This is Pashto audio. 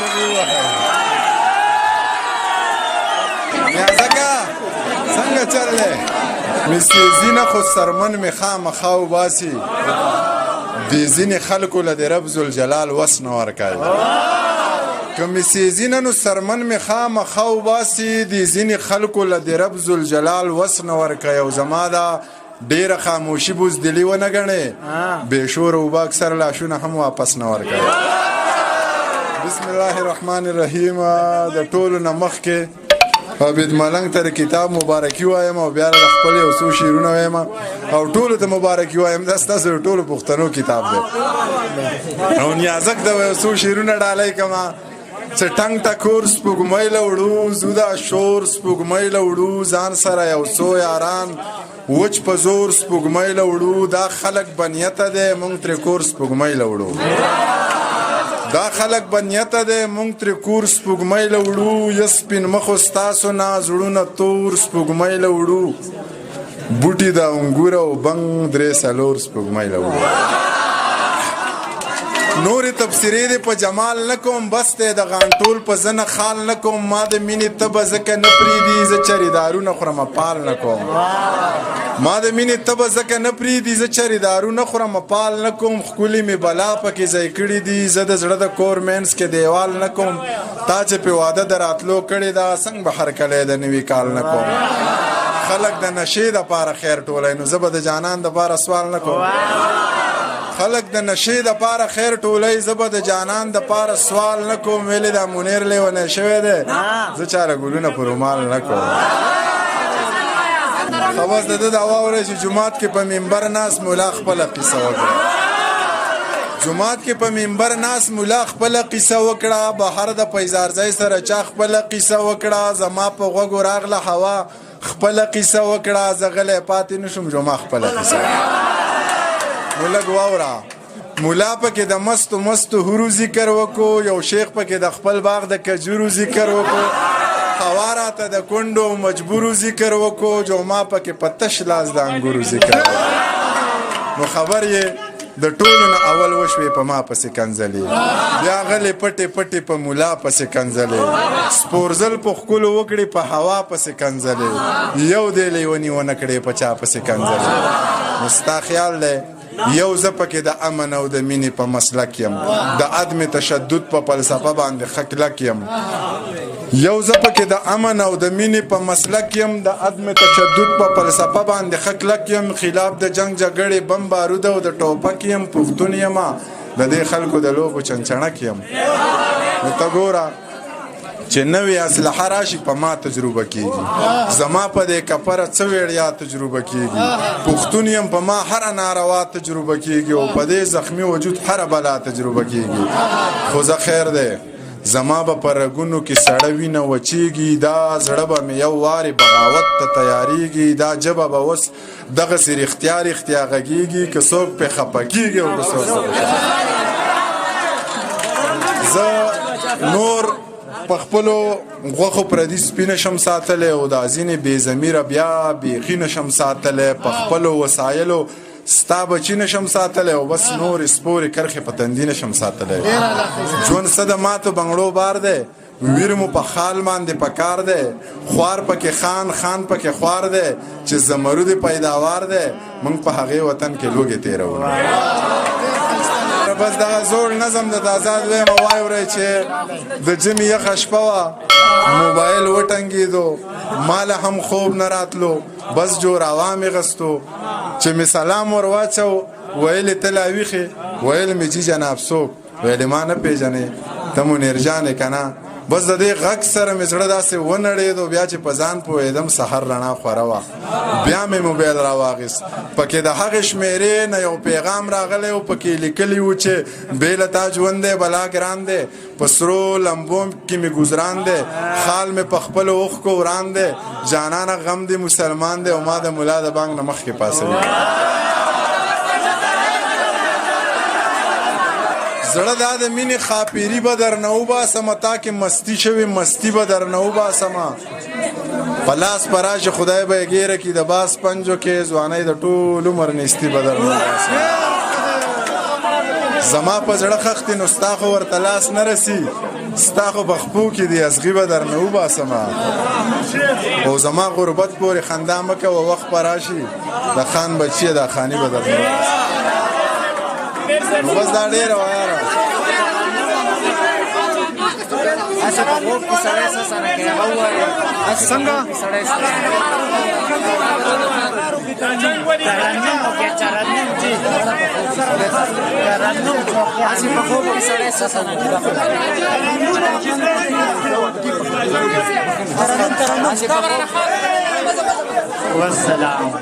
چغې ووهئ. نیازکه څنګه چل دی؟ مې سیزي نه خو سرمن مې خامخا وباسي، دې ځینې خلکو له د رب ذوالجلال وس نه ورکوي. که مې سیزي نه نو سرمن مې خامخا وباسي، دې ځینې خلکو له د رب ذوالجلال وس نه ورکوي. او زما دا ډېره خاموشي بزدلي ونه ګڼې، بې شوره اوبه اکثر لاشونه هم واپس نه ورکوي. بسم الله الرحمن الرحیم. د ټولو نه مخکې عابد ملنګ ته کتاب مبارکي وایم او بیا د خپل یو څو شعرونه وایم او ټولو ته مبارکي وایم. دا ستاسو د ټولو پښتنو کتاب دی او نیازک د یو څو شعرونه ډالۍ کړمه چې ټنګ ټکور سپوږمۍ له وړو زو دا شور سپوږمۍ له وړو ځان سره یو څو یاران وچ په زور سپوږمۍ له وړو دا خلک بنیته دی مونږ ترې کور سپوږمۍ له وړو دا خلک بنیته دی مونږ ترې کور سپوږمۍ له وړو یا سپین مخو ستاسو نه زړونه تور سپوږمۍ له وړو بوټي د انګور او بنګ درې څلور سپوږمۍ له وړو. نورې تبصرې دې په جمال نه کوم بس دی د غانټول په زنه خال نه کوم ما د مینې تبه ځکه نه پرېږدي زه چرې دارونه خورم پال نه کوم ما د مینې تبه ځکه نه پرېږدي زه چرې دارونه خورم پال نه کوم ښکلي مې بلا پکې ځای کړي دي زه د زړه د کور مینس کې دیوال نه کوم تا چې پې واده د راتلو کړې ده څنګه به هرکلی د نوي کال نه کوم خلک د نشې دپاره خیر ټولی نو زه به د جانان دپاره سوال نه کوم خلک د نشې دپاره خیر ټولی زه به د جانان دپاره سوال نه کوم ویلې دا منیر لیونی شوی دی زه چاله ګلونه په رومال نه کوم. خو بس د ده دا واورئ چې جومات کې په منبر ناست مولا خپله قیصه وکړه جومات کې په منبر ناست مولا خپله قیصه وکړه بهر د پیزارځی سره چا خپله قیصه وکړه زما په غوږو راغله هوا خپله قیصه وکړه زه غلی پاتې نه شوم جوما خپله قیصه ملګ واوره مولا پکې د مستو مستو هورو ذکر وکړو یو شیخ پکې د خپل باغ د کجورو ذکر وکړو هوا راته د کونډو مجبورو ذکر وکړو جوما پکې په تش لاس د انګورو ذکر وکړو نو خبر یې د ټولو نه اول وشوې په ما پسې کنځلې بیا غلې پټې پټې په مولا پسې کنځلې سپورزل په ښکلو وکړې په هوا پسې کنځلې یو دی لیوني ونه کړې په چا پسې کنځلې نو ستا خیال دی یو زه پکې د امن او د مینې په مسلک یم د عدم تشدد په فلسفه باندې خکلک یم یو زه پکې د امن او د مینې په مسلک یم د عدم تشدد په فلسفه باندې خکلک یم خلاف د جنگ جګړې بم بارود او د ټوپک یم پښتون یمه د دې خلکو د لوبو چنچڼک یم نو ته ګوره چې نوې اسلحه راشي په ما تجربه کېږي زما په دې کپره څه ویړیا تجربه کېږي پښتون یم په ما هره ناروا تجربه کېږي او په دې زخمي وجود هره بلا تجربه کېږي خو زه خیر دی زما به په رګونو کې سړه وینه وچېږي دا زړه به مې یو وارې بغاوت ته تیارېږي دا ژبه به اوس دغسې رښتیا رښتیا غږېږي که څوک پرې خفه کېږي او که څوک زه نور په خپلو غوښو پردي سپي نشم ساتلی او دا ځینې بې ضمیره بیا بیخي نشم ساتلی په خپلو وسایلو ستا بچي نشم ساتلی او بس نورې سپورې کرښې په تندي نشم ساتلی ژوند څه د ماتو بنګړو بار دی ویر مو په خال باندې پکار دی خوار پکې خان خان پکې خوار دی چې زمرود پیداوار دی موږ په هغې وطن کې لوږې تېروو بس دغه زوړ نظم د آزاد ویمه واورئ چې د ژمي یخه شپه وه موبایل وټنګېدو ماله هم خوب نه راتلو بس جوراوا مې غستو چې مې سلام ور واچو ویلې ته لا ویښې ویل مې جي جناب څوک ویلې ما نه پېژنې ته منیر جانې که نه بس د دې غږ سره مې زړه داسې ونړېدو بیا چې په ځان پوهېدم سحر رڼا خوره وه بیا مې موبایل راواخیست پکې د هغې شمېرې نه یو پیغام راغلی و پکې لیکلي و چې بې له تا ژوند دی بلا ګران دی په سرو لمبو کې مې ګزران دی خال مې په خپلو اوښکو وران دی جانانه غم دی مسلمان دی او ما د ملا د بانګ نه مخکې پاسوي زړه دا د مینې خاپیري به درنه وباسمه تا کې مستی شوې مستی به درنه وباسمه په لاس په راشي خدای به یې ګیره کړي د باز پنجو کې ځوانۍ د ټول عمر نیستي به درنه وباسمه زما په زړه خښتې نو ستا خو ورته لاس نه رسي ستا خو په خپو کې دی ازغي به درنه وباسمه او زما غربت پورې خندا مه کوه وخت به راشي د خان بچیه دا خاني به درنه وباسم نو بس دا ډېره وه یاره اسه په خوب کې سړی څه سره کوي هغه ووایه څنګه سړی ترنم کې چرنم چې ترنم اسه په خوب کې سړی څه سره کوي والسلام